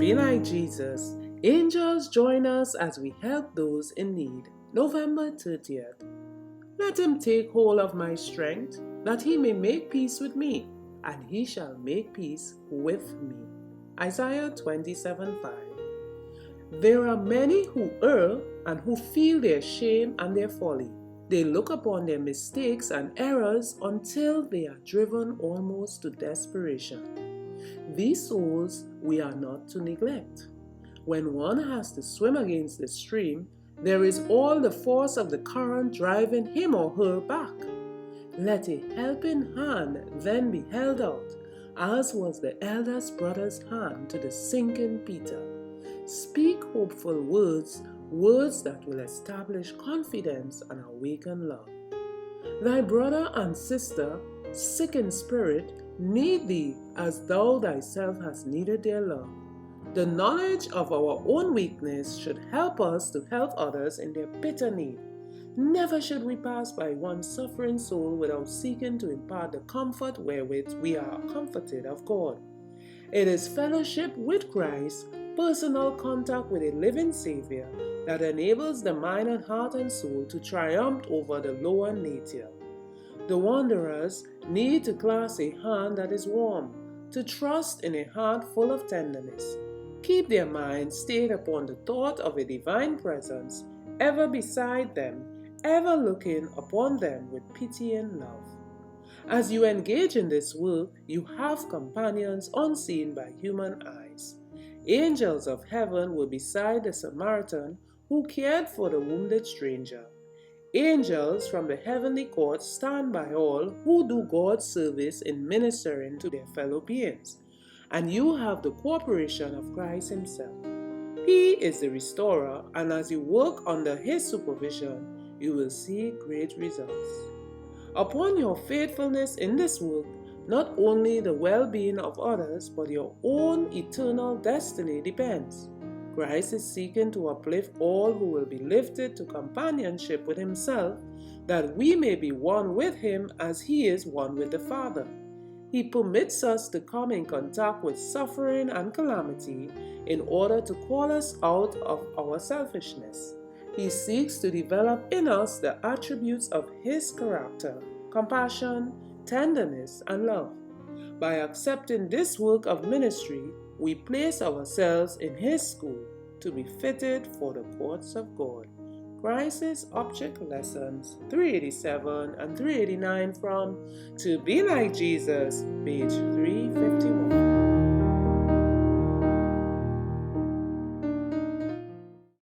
be like Jesus, angels join us as we help those in need. November 30th. Let him take hold of my strength, that he may make peace with me, and he shall make peace with me. Isaiah 27:5. There are many who err and who feel their shame and their folly. They look upon their mistakes and errors until they are driven almost to desperation. These souls we are not to neglect. When one has to swim against the stream, there is all the force of the current driving him or her back. Let a helping hand then be held out, as was the eldest brother's hand to the sinking Peter. Speak hopeful words, words that will establish confidence and awaken love. Thy brother and sister, sick in spirit, need thee as thou thyself hast needed their love. The knowledge of our own weakness should help us to help others in their bitter need. Never should we pass by one suffering soul without seeking to impart the comfort wherewith we are comforted of God. It is fellowship with Christ, personal contact with a living Savior, that enables the mind and heart and soul to triumph over the lower nature. The wanderers need to clasp a hand that is warm, to trust in a heart full of tenderness. Keep their minds stayed upon the thought of a divine presence, ever beside them, ever looking upon them with pity and love. As you engage in this work, you have companions unseen by human eyes. Angels of heaven were beside the Samaritan who cared for the wounded stranger. Angels from the heavenly court stand by all who do God's service in ministering to their fellow beings. And you have the cooperation of Christ himself. He is the restorer, and as you work under his supervision, you will see great results. Upon your faithfulness in this work, not only the well-being of others, but your own eternal destiny depends. Christ is seeking to uplift all who will be lifted to companionship with himself, that we may be one with him as he is one with the Father. He permits us to come in contact with suffering and calamity in order to call us out of our selfishness. He seeks to develop in us the attributes of his character, compassion, tenderness, and love. By accepting this work of ministry, we place ourselves in his school to be fitted for the courts of God. Crisis Object Lessons 387 and 389 from To Be Like Jesus, page 351.